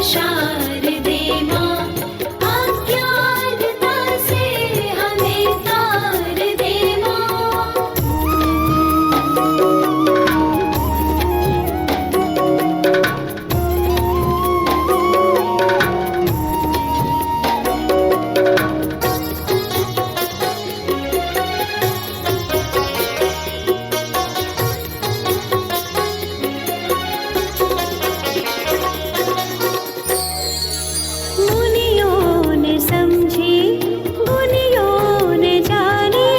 शारदे माँ, अज्ञानता से हमें तार दे माँ। मुनियों ने समझी, मुनियों ने जानी,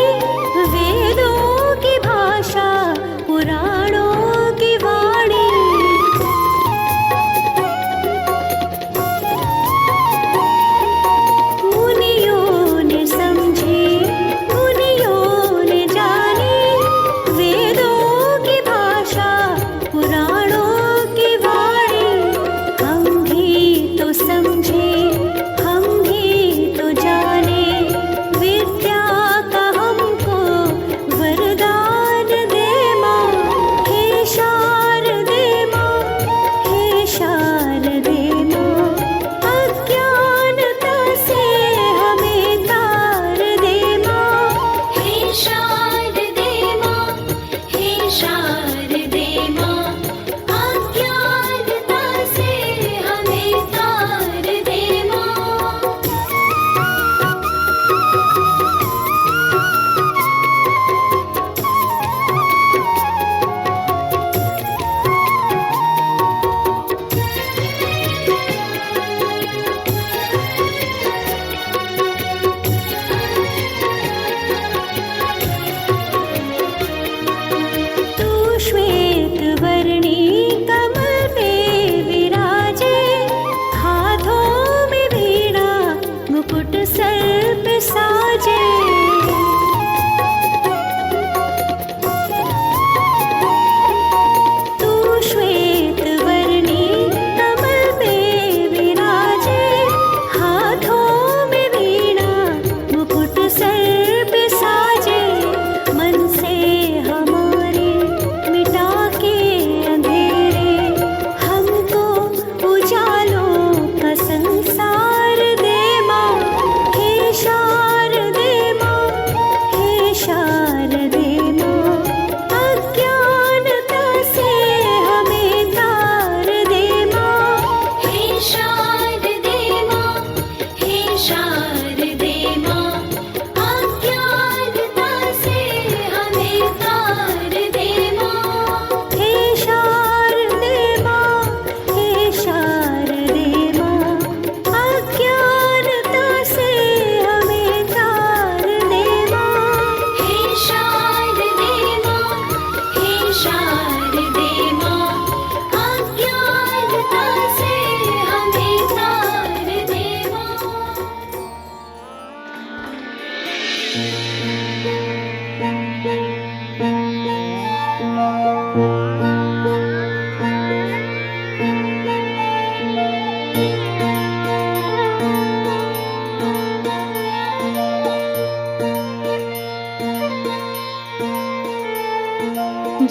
वेदों की भाषा, पुराणों की वाणी। मुनियों ने समझी, मुनियों ने जानी, वेदों की भाषा, पुराणों की वाणी। हम भी तो समझे, हम भी तो जाने, विद्या का हमको वरदान दे माँ। हे शारदे माँ, हे शारदे माँ, अज्ञानता से हमें तार दे माँ। हे शारदे माँ, हे शारदे माँ, अज्ञानता से हमें तार दे माँ। तू श्वेत वर्णी कमल पे विराजे, हाथों में वीणा, मुकुट सर पे साजे। तू श्वेत वर्णी कमल पे विराजे, हाथों में वीणा, मुकुट सर पे साजे। मन से हमारे मिटा के अंधेरे, हमको उजालों का संसार दे माँ। हे शारदे माँ, हे शारदे माँ, अज्ञानता से हमें तार दे माँ। हे शारदे माँ, हे शारदे माँ, अज्ञानता से हमें तार दे माँ। हे शारदे माँ, हे शारदे माँ, अज्ञानता से हमें तार दे माँ। हे शारदे माँ, हे शारदे माँ, अज्ञानता से हमें तार दे माँ।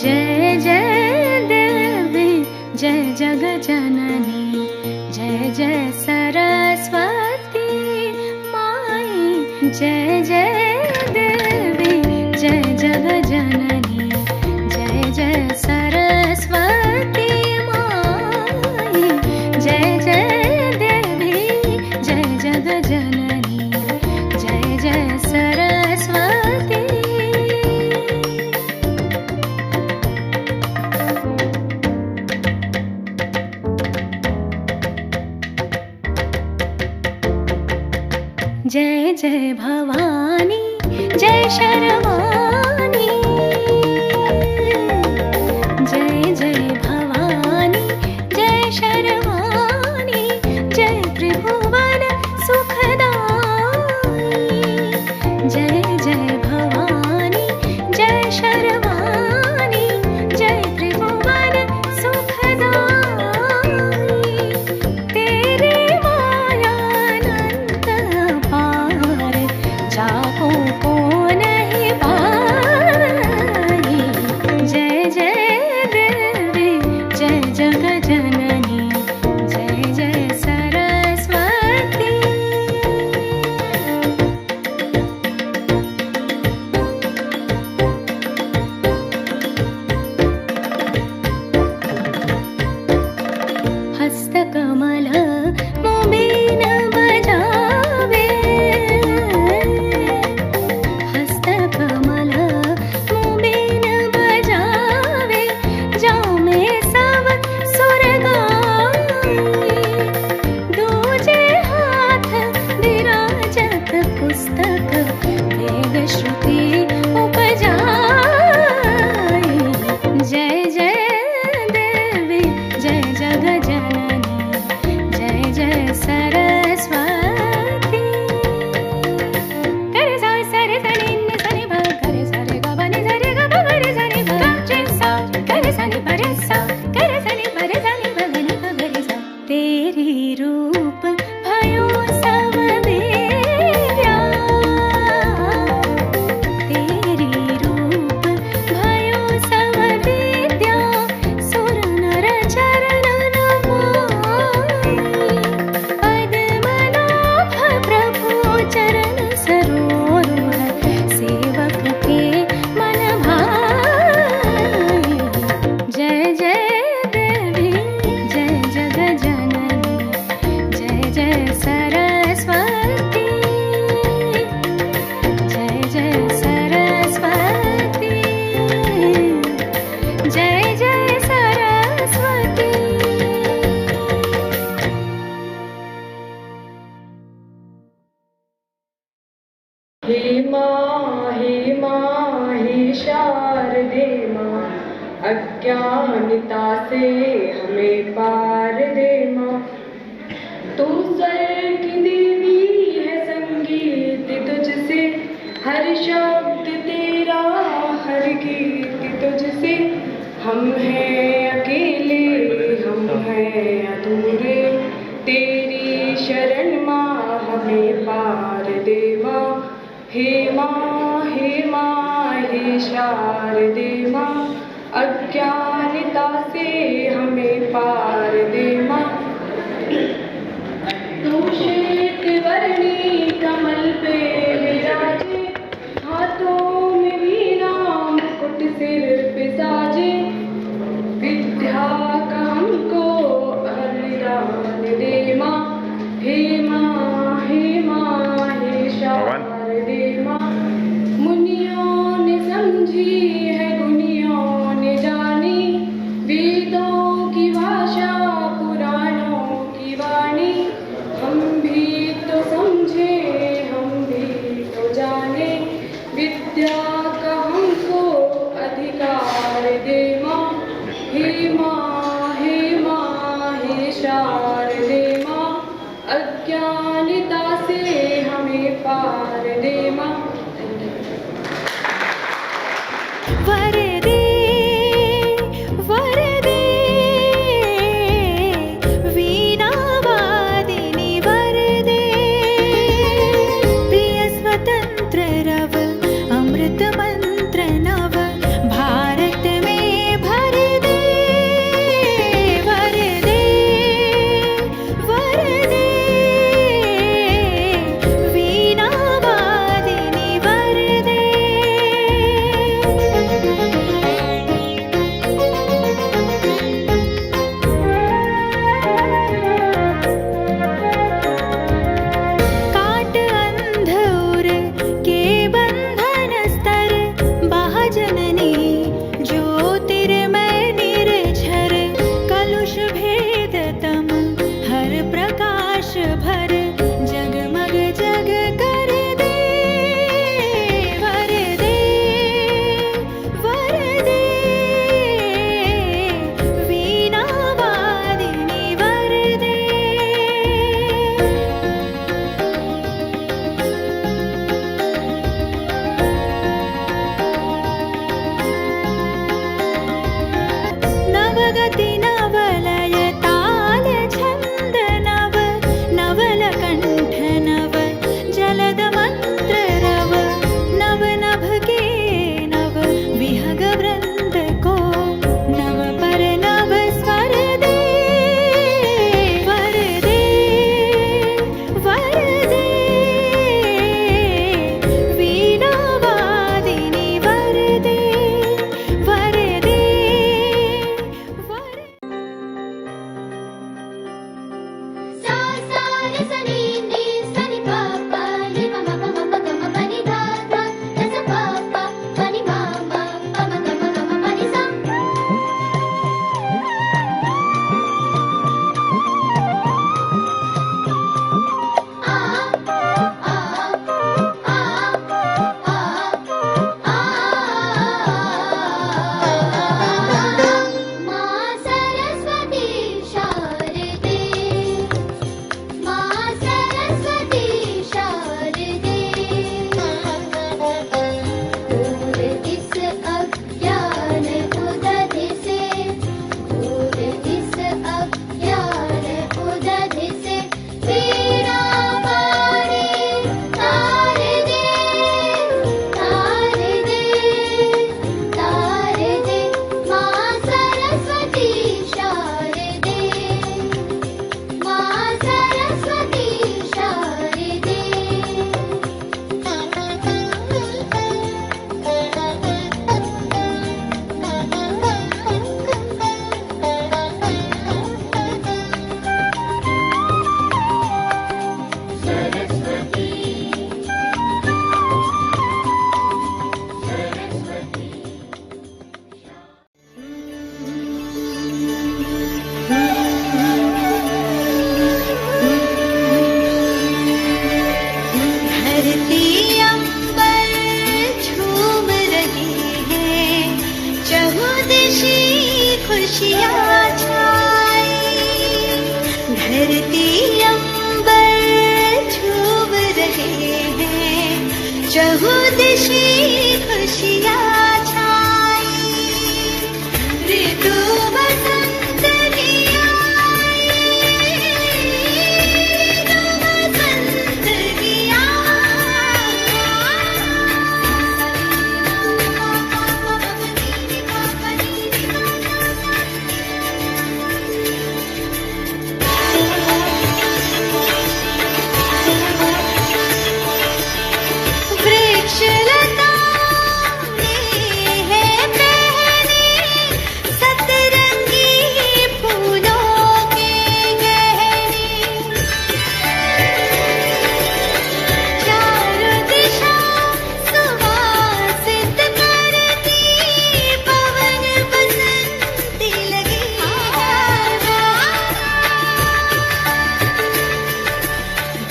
जय जय देवी, जय जगत जननी, जय जय सरस्वती माई। जय जय देवी, जय जगत जननी, जय जय सरस्वती माई। जय जय देवी, जय जगत जननी, जय जय सरस्वती। जय जय भवानी, जय शर्वाणी। जय जय भवानी, जय शर्वाणी, जय त्रिभुवन सुखदाई। जय जय भवानी, जय शर्वाणी, जय त्रिभुवन सुखदाई। तेरे मायानंत पार, जाको को नहीं पार। शारदे माँ, अज्ञानता से हमें पार दे माँ। तू स्वर की देवी है, संगीत तुझसे, हर शब्द तेरा, हर गीत तुझसे। हम हैं अकेले, हम हैं अधूरे, तेरी शरण माँ हमें पार दे माँ। हे माँ, हे माँ, हे शारदे माँ, अज्ञानता से हमें पार दे माँ। तू श्वेत वर्णी कमल पे विराजे, हाथों में वीणा मुकुट सिर पे साजे। विद्या का हमको बलिदान दे माँ। हे माँ, हे माँ, हे शारदे माँ। मुनियों ने समझी है, गुनियों ने जानी, वेदों की भाषा, पुराणों की वाणी। हम भी तो समझे, हम भी तो जाने, विद्या का हमको अधिकार दे माँ। हे माँ, हे माँ, हे शारदे माँ, अज्ञानता से हमें पार दे माँ। वरदे वरदे वीणावादिनी वरदे, प्रिय स्वतंत्र रव अमृत मंत्र नव, भारत में भर दे। वरदे वरदे वीणावादिनी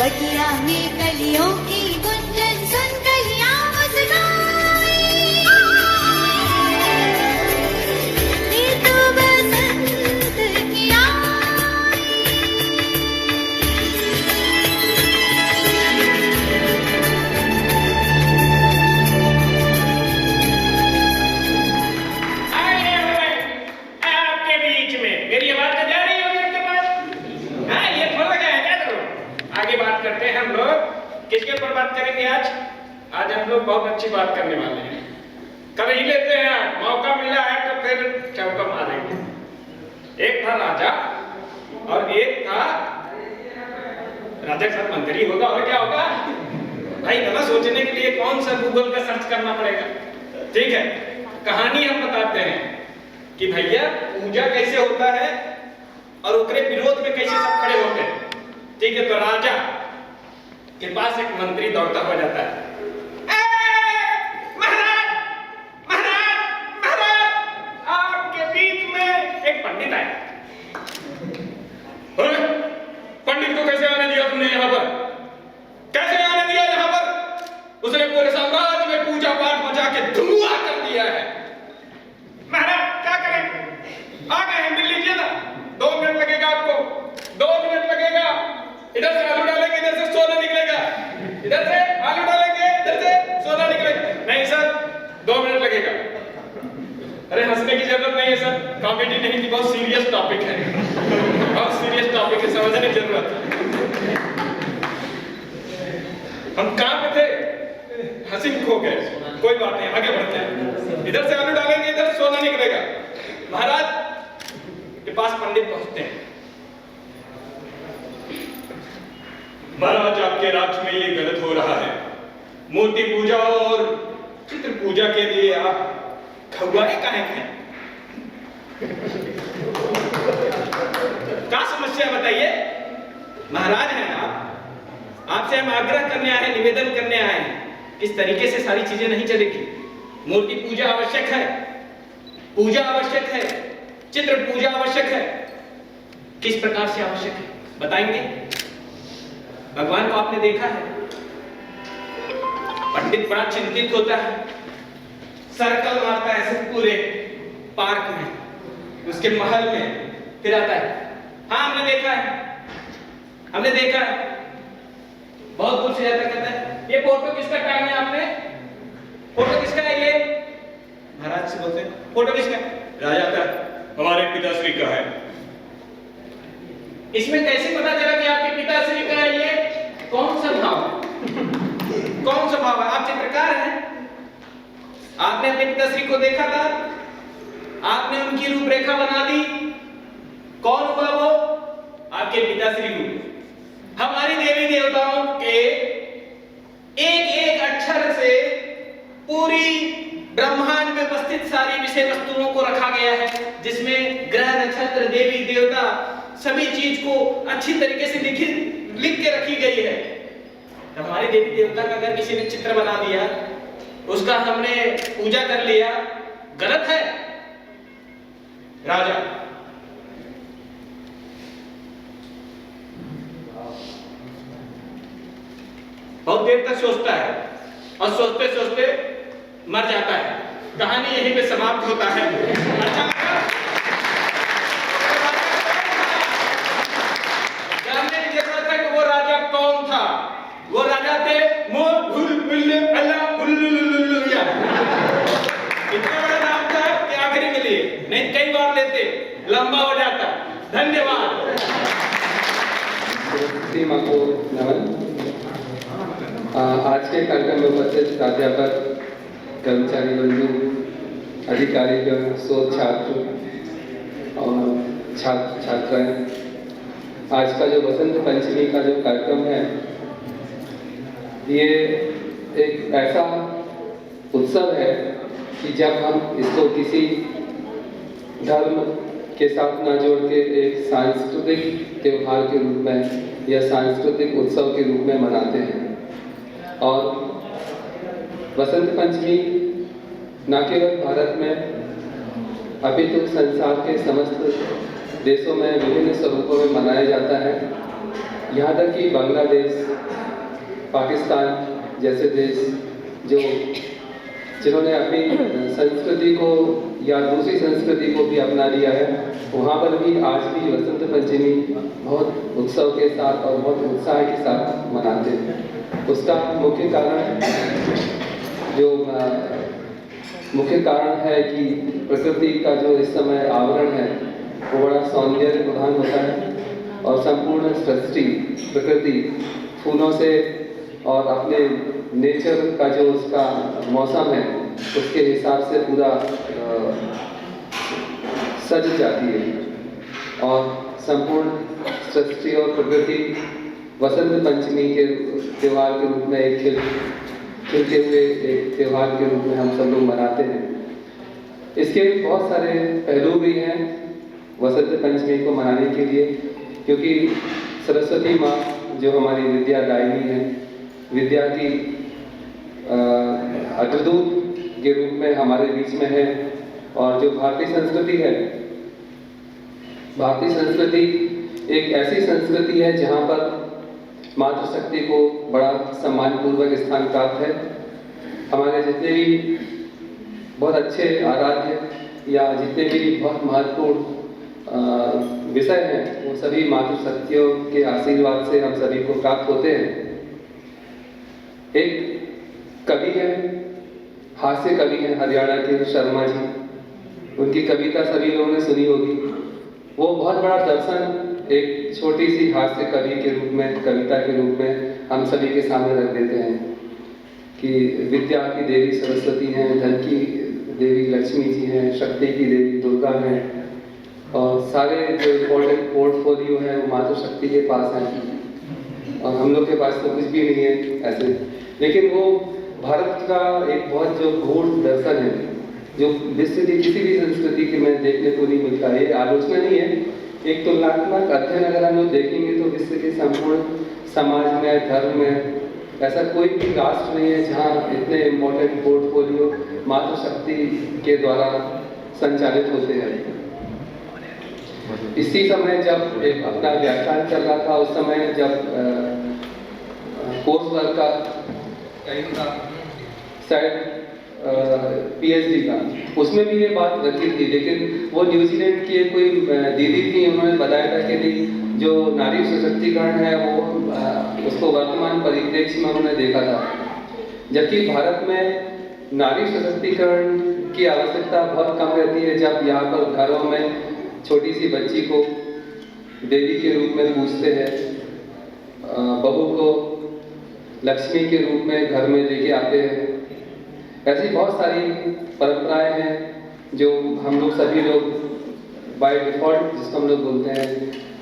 बगिया में कलियों की गुंजन सुन कलियां मुस्काए। ये तो बसंत की आपके बीच में मेरी आवाज तो जा रही होगी आपके पास? हाँ, ये फोन लगा है क्या तुम? आगे बात करते हैं हम लोग। किसके ऊपर बात करेंगे आज? आज हम लोग बहुत अच्छी बात करने वाले हैं। कर ही लेते हैं आज, मौका मिला है तो फिर चौका मारेंगे। एक था राजा और एक था राजा के साथ मंत्री होगा और क्या होगा? भाई गलत सोचने के लिए कौन सा गूगल का सर्च करना पड़ेगा। ठीक है, कहानी हम बताते हैं कि भैया पूजा कैसे होता है और उसके विरोध में कैसे सब खड़े होते हैं। ठीक है, तो राजा के पास एक मंत्री दौड़ता हुआ जाता है। महाराज महाराज महाराज, आपके बीच में एक पंडित आया। पंडित को कैसे आने दिया तुमने यहाँ पर? कैसे आने दिया यहाँ पर? उसने पूरे साम्राज्य में पूजा पाठ मचा के धुआं कर दिया है। महाराज क्या करें, आ गए हैं, मिल लीजिए ना। 2 मिनट लगेगा आपको, 2 मिनट लगेगा। इधर से आलू डालेंगे, इधर से सोना निकलेगा। इधर से आलू डालेंगे, इधर से सोना निकलेगा। नहीं सर, 2 मिनट लगेगा। अरे हंसने की जरूरत नहीं है सर, कॉमेडी नहीं थी, बहुत सीरियस टॉपिक है। बहुत सीरियस टॉपिक है, समझने की जरूरत है। हम कहाँ पे थे? हंसी खो गए। कोई बात नहीं, आगे बढ़ते हैं। इधर से आलू डालेंगे, इधर से सोना निकलेगा। महाराज के पास पंडित पहुंचते हैं। महाराज आपके राज्य में ये गलत हो रहा है। मूर्ति पूजा और चित्र पूजा के लिए आप खगुआए काहे खाएं? क्या समस्या बताइए? महाराज हैं आप, आपसे हम आग्रह करने आए हैं, निवेदन करने आए हैं। इस तरीके से सारी चीजें नहीं चलेगी। मूर्ति पूजा आवश्यक है, पूजा आवश्यक है, चित्र पूजा आवश्यक है। किस प्रकार से आवश्यक है बताएंगे? भगवान को आपने देखा है, पंडित बड़ा चिंतित होता है, सर्कल मारता है ऐसे पूरे पार्क में, उसके महल में फिर आता है। हाँ हमने देखा है, हमने देखा है। बहुत दूर से जाता कहता है ये फोटो किसका टांगा है आपने? फोटो किसका है ये? महाराज से बोलते हैं फोटो किसका है? राजा का, हमारे पिताश्री का है। इसमें कैसे पता चला कि आपके पिताश्री का है? ये कौन सा भाव है? कौन सा भाव है? आप चित्रकार हैं, आपने अपने पिताश्री को देखा था, आपने उनकी रूपरेखा बना दी। कौन हुआ वो? आपके पिताश्री हुए। हमारी देवी देवताओं के एक एक अक्षर से पूरी ब्रह्मांड में उपस्थित सारी विषय वस्तुओं को रखा गया है, जिसमें ग्रह नक्षत्र देवी देवता सभी चीज को अच्छी तरीके से लिख के रखी गई है। हमारे देवी देवता का अगर किसी ने चित्र बना दिया, उसका हमने पूजा कर लिया, गलत है। राजा बहुत देर तक सोचता है और सोचते सोचते मर जाता है। कहानी यहीं पे समाप्त होता है। अच्छा जानने की जरूरत है कि वो राजा कौन था? वो राजा थे इतना बड़ा नाम था कि आखिरी के लिए नहीं, कई बार लेते, लंबा हो जाता। धन्यवाद। आज के कार्यक्रम में उपस्थित प्राध्यापक, कर्मचारी बंधु, अधिकारीगण, शोध छात्र और छात्राएं, आज का जो बसंत पंचमी का जो कार्यक्रम है, ये एक ऐसा उत्सव है कि जब हम इसको किसी धर्म के साथ ना जोड़ के एक सांस्कृतिक त्यौहार के रूप में या सांस्कृतिक उत्सव के रूप में मनाते हैं। और बसंत पंचमी न केवल भारत में अपितु संसार के समस्त देशों में विभिन्न स्वरूपों में मनाया जाता है। यहाँ तक कि बांग्लादेश, पाकिस्तान जैसे देश जिन्होंने अपनी संस्कृति को या दूसरी संस्कृति को भी अपना लिया है, वहाँ पर भी आज भी वसंत पंचमी बहुत उत्सव के साथ और बहुत उत्साह के साथ मनाते हैं। उसका मुख्य कारण है कि प्रकृति का जो इस समय आवरण है वो बड़ा सौंदर्य प्रधान होता है और संपूर्ण सृष्टि प्रकृति फूलों से और अपने नेचर का जो उसका मौसम है उसके हिसाब से पूरा सज जाती है और संपूर्ण सृष्टि और प्रकृति वसंत पंचमी के त्यौहार के रूप में एक खिलते हुए एक त्यौहार के रूप में हम सब लोग मनाते हैं। इसके बहुत सारे पहलू भी हैं वसंत पंचमी को मनाने के लिए, क्योंकि सरस्वती माँ जो हमारी विद्यादायिनी है, विद्या की अग्रदूत के रूप में हमारे बीच में है। और जो भारतीय संस्कृति है, भारतीय संस्कृति एक ऐसी संस्कृति है जहाँ पर मातृशक्ति को बड़ा सम्मानपूर्वक स्थान प्राप्त है। हमारे जितने भी बहुत अच्छे आराध्य या जितने भी बहुत महत्वपूर्ण विषय हैं वो सभी मातृशक्तियों के आशीर्वाद से हम सभी को प्राप्त होते हैं। एक कवि है, हास्य कवि है हरियाणा के शर्मा जी, उनकी कविता सभी लोगों ने सुनी होगी। वो बहुत बड़ा दर्शन एक छोटी सी हास्य कवि के रूप में, कविता के रूप में हम सभी के सामने रख देते हैं कि विद्या की देवी सरस्वती हैं, धन की देवी लक्ष्मी जी हैं, शक्ति की देवी दुर्गा हैं और सारे जो इम्पोर्टेंट पोर्टफोलियो है वो मातृशक्ति के पास है और हम लोग के पास तो कुछ भी नहीं है ऐसे। लेकिन वो भारत का एक बहुत जो गूढ़ दर्शन है जो विश्व की किसी भी संस्कृति के में देखने को नहीं मिलता है। ये आलोचना नहीं है, एक तुलनात्मक अध्ययन अगर हम लोग देखेंगे तो विश्व के संपूर्ण समाज में, धर्म में ऐसा कोई भी राष्ट्र नहीं है जहाँ इतने इम्पोर्टेंट पोर्टफोलियो मातृशक्ति के द्वारा संचालित होते हैं। इसी समय जब एक अपना व्याख्यान चल रहा था, उस समय जब कोर्स वर्क का शायद PhD का, उसमें भी ये बात रखी थी। लेकिन वो न्यूजीलैंड की कोई दीदी थी, उन्होंने बताया था कि नहीं जो नारी सशक्तिकरण है वो उसको वर्तमान परिप्रेक्ष्य में उन्होंने देखा था, जबकि भारत में नारी सशक्तिकरण की आवश्यकता बहुत कम रहती है। जब यहाँ पर घरों में छोटी सी बच्ची को देवी के रूप में पूजते हैं, बहू को लक्ष्मी के रूप में घर में लेके आते हैं, ऐसी बहुत सारी परंपराएं हैं जो हम लोग सभी लोग बाय डिफॉल्ट जिसको हम लोग बोलते हैं,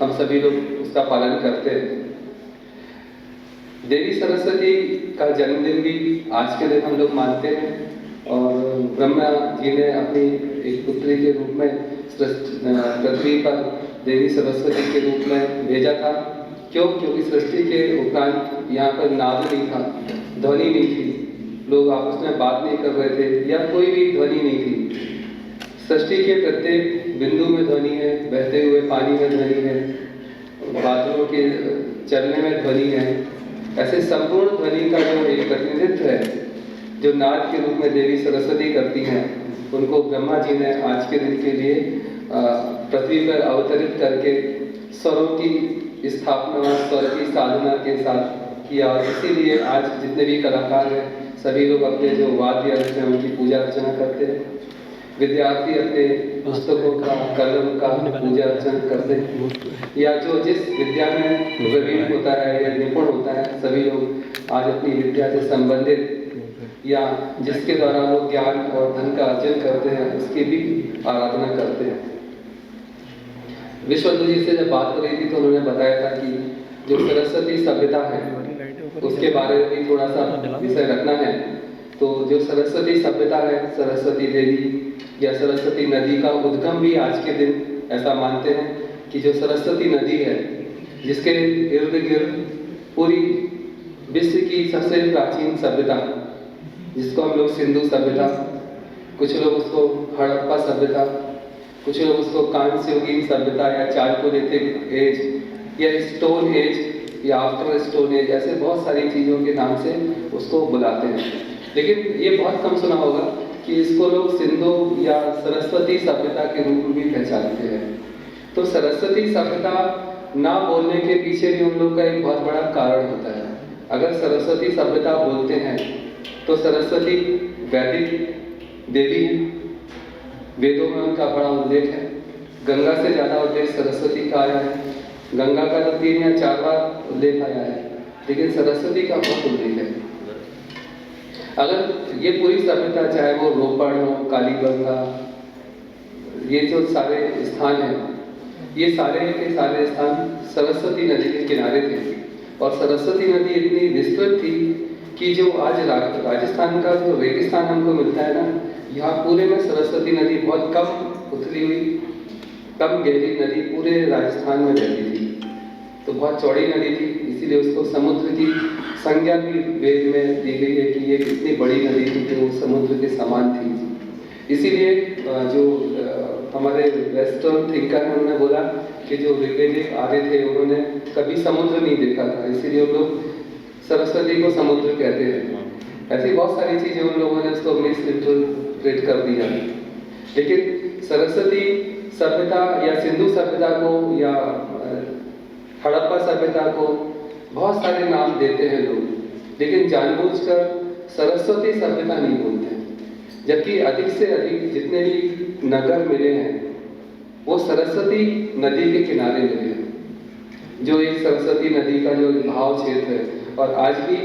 हम सभी लोग उसका पालन करते हैं। देवी सरस्वती का जन्मदिन भी आज के दिन हम लोग मानते हैं और ब्रह्मा जी ने अपनी एक पुत्री के रूप में पृथ्वी पर देवी सरस्वती के रूप में भेजा था। क्यों? क्योंकि सृष्टि के उपरांत यहाँ पर नाद नहीं था, ध्वनि नहीं थी, लोग आपस में बात नहीं कर रहे थे या कोई भी ध्वनि नहीं थी। सृष्टि के प्रत्येक बिंदु में ध्वनि है, बहते हुए पानी में ध्वनि है, बादलों के चलने में ध्वनि है। ऐसे संपूर्ण ध्वनि का जो एक प्रतिनिधित्व है जो नाद के रूप में देवी सरस्वती करती हैं, उनको ब्रह्मा जी ने आज के दिन के लिए पृथ्वी पर अवतरित करके स्वरों की स्थापना, स्वर की साधना के साथ किया। और इसीलिए आज जितने भी कलाकार हैं सभी लोग अपने जो वाद्य यंत्र हैं उनकी पूजा अर्चना करते हैं, विद्यार्थी अपने पुस्तकों का, कलम का पूजा अर्चना करते हैं, या जो जिस विद्या में प्रवीण होता है या निपुण होता है, सभी लोग आज अपनी विद्या से संबंधित या जिसके द्वारा वो ज्ञान और धन का अर्जन करते हैं उसकी भी आराधना करते हैं। विश्वनाथ जी से जब बात हो रही थी तो उन्होंने बताया था कि जो सरस्वती सभ्यता है उसके बारे में भी थोड़ा सा विषय रखना है। तो जो सरस्वती सभ्यता है, सरस्वती देवी या सरस्वती नदी का उद्गम भी आज के दिन ऐसा मानते हैं कि जो सरस्वती नदी है जिसके इर्द गिर्द पूरी विश्व की सबसे प्राचीन सभ्यता जिसको हम लोग सिंधु सभ्यता, कुछ लोग उसको हड़प्पा सभ्यता, कुछ लोग उसको कांस्य युगीन सभ्यता या चालकोलिथिक एज या स्टोन एज या आफ्टर स्टोन एज, ऐसे बहुत सारी चीज़ों के नाम से उसको बुलाते हैं। लेकिन ये बहुत कम सुना होगा कि इसको लोग सिंधु या सरस्वती सभ्यता के रूप में भी पहचानते हैं। तो सरस्वती सभ्यता ना बोलने के पीछे भी उन लोग का एक बहुत बड़ा कारण होता है। अगर सरस्वती सभ्यता बोलते हैं तो सरस्वती वैदिक देवी है, वेदों में उनका बड़ा उल्लेख है। गंगा से ज़्यादा उल्लेख सरस्वती का आया है। गंगा का तो 3 या 4 बार उल्लेख आया है, लेकिन सरस्वती का बहुत उल्लेख है। अगर ये पूरी सभ्यता, चाहे वो रोपड़ हो, कालीगंगा, ये जो सारे स्थान हैं, ये सारे के सारे स्थान सरस्वती नदी के किनारे थे। और सरस्वती नदी इतनी विस्तृत थी कि जो आज राजस्थान का जो रेगिस्तान हमको मिलता है ना, यहाँ पूरे में सरस्वती नदी बहुत कम उतरी हुई, कम गहरी नदी पूरे राजस्थान में बहती थी। तो बहुत चौड़ी नदी थी, इसीलिए उसको समुद्र की संज्ञा भी वेद में दी गई है कि ये कितनी बड़ी नदी थी कि वो समुद्र के समान थी। इसीलिए जो हमारे वेस्टर्न थिंकर हैं उन्होंने बोला कि जो ऋग्वेदिक आर्य थे उन्होंने कभी समुद्र नहीं देखा था, इसीलिए वो लोग सरस्वती को समुद्र कहते हैं। ऐसी बहुत सारी चीज़ें उन लोगों ने उसको मिसइंटरप्रेट कर दिया। लेकिन सरस्वती सभ्यता या सिंधु सभ्यता को या हड़प्पा सभ्यता को बहुत सारे नाम देते हैं लोग, लेकिन जानबूझकर सरस्वती सभ्यता नहीं बोलते हैं। जबकि अधिक से अधिक जितने भी नगर मिले हैं वो सरस्वती नदी के किनारे मिले हैं, जो एक सरस्वती नदी का जो बहाव क्षेत्र है। और आज भी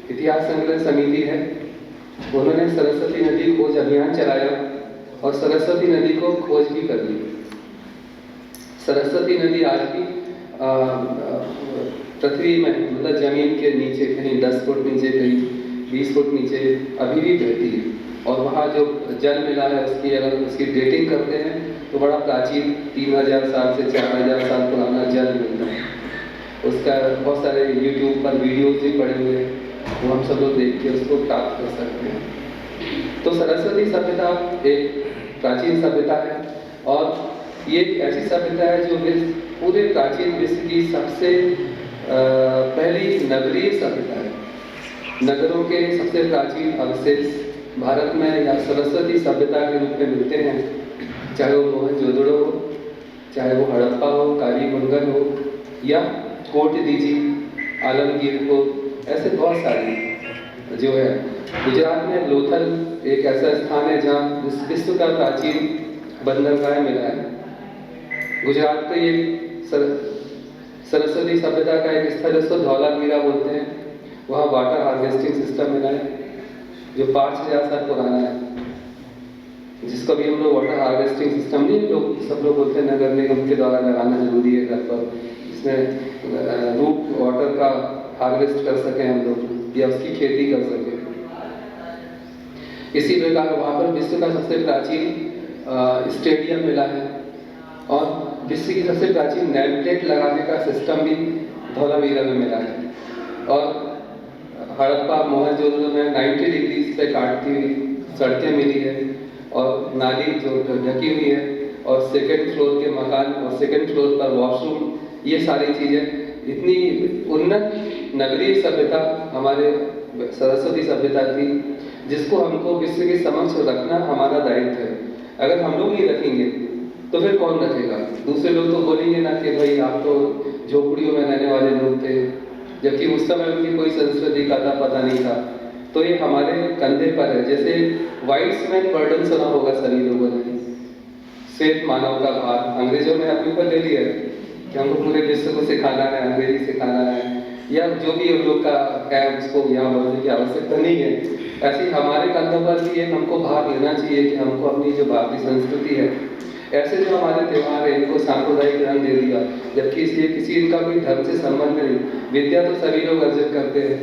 इतिहास संग्रह समिति है, उन्होंने सरस्वती नदी खोज अभियान चलाया और सरस्वती नदी को खोज भी कर ली। सरस्वती नदी आज भी पृथ्वी में, मतलब जमीन के नीचे कहीं 10 फुट नीचे, कहीं 20 फुट नीचे अभी भी बहती है। और वहाँ जो जल मिला है उसकी अगर उसकी डेटिंग करते हैं तो बड़ा प्राचीन 3000 साल से 4000 साल पुराना जल मिलता है। उसका बहुत सारे यूट्यूब पर वीडियोज भी पड़े हुए हैं, वो हम सब लोग देख के उसको प्राप्त कर सकते हैं। तो सरस्वती सभ्यता एक प्राचीन सभ्यता है और ये एक ऐसी सभ्यता है जो पूरे प्राचीन विश्व की सबसे पहली नगरीय सभ्यता है। नगरों के सबसे प्राचीन अवशेष भारत में या सरस्वती सभ्यता के रूप में मिलते हैं, चाहे वो मोहनजोदड़ो हो, चाहे वो हड़प्पा हो, कालीबंगन हो या कोट दीजी, आलमगीर को, ऐसे बहुत सारे जो है। गुजरात में लोथल एक ऐसा स्थान है जहाँ विश्व का प्राचीन बंदरगाह मिला है। गुजरात का ये सरस्वती सभ्यता का एक स्थल है, उसको धौलावीरा बोलते हैं। वहाँ वाटर हार्वेस्टिंग सिस्टम मिला है जो 5000 साल पुराना है, जिसको भी हम लोग वाटर हार्वेस्टिंग सिस्टम नहीं, लोग सब लोग बोलते हैं नगर निगम के द्वारा लगाना जरूरी है घर पर, जिसमें रूट वाटर का हार्वेस्ट कर सकें हम लोग या उसकी खेती कर सकें। इसी प्रकार वहाँ पर विश्व का सबसे प्राचीन स्टेडियम मिला है और विश्व की सबसे प्राचीन नेम प्लेट लगाने का सिस्टम भी धौलावीरा में मिला है। और हड़प्पा मोहनजोदड़ो में 90 डिग्री पे काटती हुई सड़कें मिली है और नाली जो ढकी हुई है और सेकंड फ्लोर के मकान और सेकंड फ्लोर पर वॉशरूम, ये सारी चीज़ें। इतनी उन्नत नगरीय सभ्यता हमारे सरस्वती सभ्यता थी, जिसको हमको विश्व के समक्ष रखना हमारा दायित्व है। अगर हम लोग नहीं रखेंगे तो फिर कौन रखेगा? दूसरे लोग तो बोलेंगे ना कि भाई आप तो झोपड़ियों में रहने वाले लोग थे, जबकि उस समय उनकी कोई संस्कृति का पता नहीं था। तो ये हमारे कंधे पर है। जैसे व्हाइट्समैन बर्डन सुना होगा सभी लोगों ने, श्वेत मानव का भार अंग्रेजों ने अपने ऊपर ले लिया है कि हमको पूरे विश्व को सिखाना है, अंग्रेजी सिखाना है या जो भी उन लोग का है उसको यहाँ बोलने की आवश्यकता नहीं है। ऐसे हमारे कंधों पर भी एक हमको भाग लेना चाहिए कि हमको अपनी जो भारतीय संस्कृति है, ऐसे जो हमारे त्यौहार है, इनको सांप्रदायिक रंग दे दिया, जबकि इसलिए किसी इनका कोई धर्म से संबंध नहीं। विद्या तो सभी लोग अर्जित करते हैं,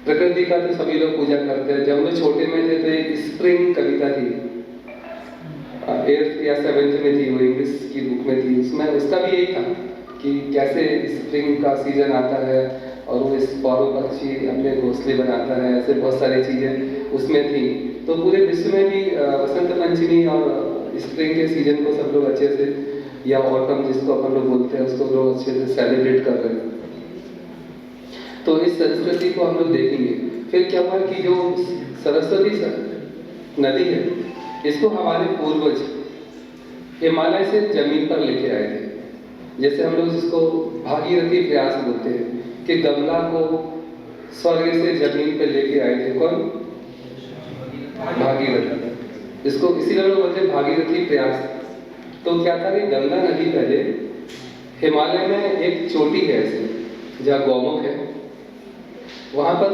प्रकृति का तो सभी लोग पूजा करते हैं। जब हम लोग छोटे में थे तो एक स्प्रिंग कविता थी, 8th या 7th में थी, वो इंग्लिश की बुक में थी। उसमें उसका भी यही था कि कैसे स्प्रिंग का सीजन आता है और वो इस पौधों पक्षी अपने घोंसले बनाता है, ऐसे बहुत सारी चीज़ें उसमें थी। तो पूरे विश्व में भी वसंत पंचमी और स्प्रिंग के सीजन को सब लोग अच्छे से, या ऑटम जिसको अपन लोग बोलते हैं, उसको लोग अच्छे से सेलिब्रेट कर रहे हैं। तो इस संस्कृति को हम लोग देखेंगे। फिर क्या हुआ कि जो सरस्वती नदी है, इसको हमारे पूर्वज हिमालय से जमीन पर लेके आए थे। जैसे हम लोग जिसको भागीरथी प्रयास बोलते हैं कि गंगा को स्वर्ग से जमीन पे लेके आए थे। कौन? भागीरथ। इसको इसीलिए लोग बोलते हैं भागीरथी प्रयास। तो क्या था कि गंगा नदी पहले हिमालय में एक चोटी है ऐसे जहाँ गौमुख है, वहां पर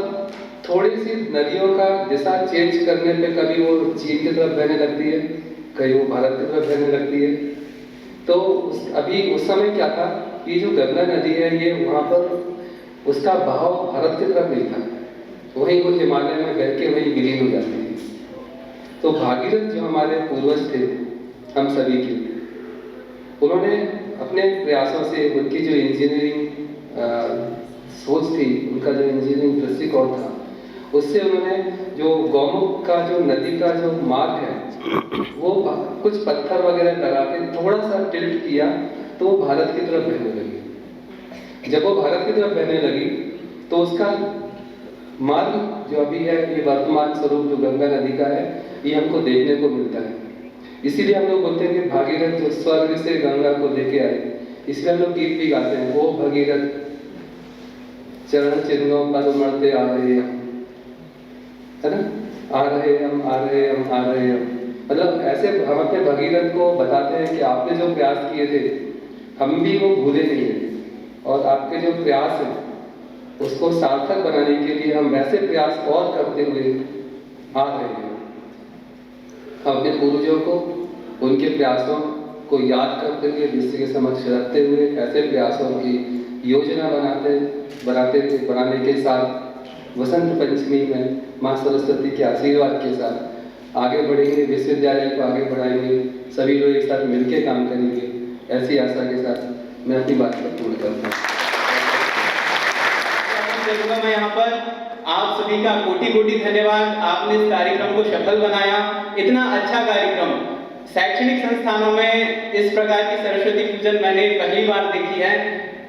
थोड़ी सी नदियों का दिशा चेंज करने पे कभी वो चीन की तरफ बहने लगती है, कहीं वो भारत की तरफ बहने लगती है। तो अभी उस समय क्या था कि जो गंगा नदी है ये वहाँ पर उसका बहाव भारत की तरफ नहीं था, वहीं वो हिमालय में बह के वहीं विलीन हो जाती थी। तो भागीरथ जो हमारे पूर्वज थे हम सभी के, उन्होंने अपने प्रयासों से उनकी जो इंजीनियरिंग सोच थी, उनका जो इंजीनियरिंग दृष्टिकोण था, उससे उन्होंने जो गौमुख का जो नदी का जो मार्ग है वो कुछ पत्थर वगैरह लगा के थोड़ा सा टिल्ट किया तो वो भारत की तरफ बहने लगी। जब वो भारत की तरफ बहने लगी तो उसका मार्ग जो अभी है, ये वर्तमान स्वरूप जो गंगा नदी का है, ये हमको देखने को मिलता है। इसीलिए हम लोग बोलते हैं कि भागीरथ जो स्वर्ग से गंगा को लेके आए, इसलिए हम लोग गीत भी गाते हैं, वो भगीरथ चरण चिन्हों पर उमड़ते आ रहे हम, है ना, आ रहे हम, आ रहे हम, आ रहे हम। मतलब ऐसे हम अपने भगीरथ को बताते हैं कि आपने जो प्रयास किए थे हम भी वो भूले नहीं हैं, और आपके जो प्रयास है उसको सार्थक बनाने के लिए हम वैसे प्रयास और करते हुए आ रहे हैं। हम अपने पूर्वजों को उनके प्रयासों को याद करते हुए, विश्व के समक्ष रखते हुए ऐसे प्रयासों की योजना बनाने के साथ वसंत पंचमी में माँ सरस्वती के आशीर्वाद के साथ आगे बढ़ेंगे, विश्वविद्यालय को आगे बढ़ाएंगे, सभी लोग एक साथ मिलकर काम करेंगे, ऐसी आशा के साथ मैं अपनी बात को पूर्ण करता हूँ। मैं यहाँ पर आप सभी का कोटि कोटि धन्यवाद। आपने इस कार्यक्रम को सफल बनाया। इतना अच्छा कार्यक्रम शैक्षणिक संस्थानों में इस प्रकार की सरस्वती पूजन मैंने पहली बार देखी है।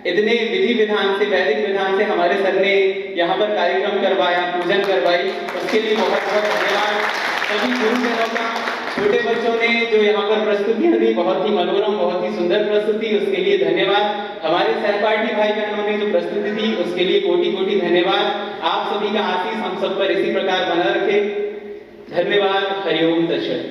इतने विधि विधान से, वैदिक विधान से हमारे सर ने यहाँ पर कार्यक्रम करवाया, पूजन करवाई, उसके लिए बहुत बहुत धन्यवाद। सभी गुरुजनों का, छोटे बच्चों ने जो यहाँ पर प्रस्तुतियाँ दी, बहुत ही मनोरम, बहुत ही सुंदर प्रस्तुति, उसके लिए धन्यवाद। हमारे सहपाठी भाई बहनों ने जो प्रस्तुति दी उसके लिए कोटि कोटि धन्यवाद। आप सभी का आशीष हम सब पर इसी प्रकार बना रखे। धन्यवाद। हरिओम तत्सत।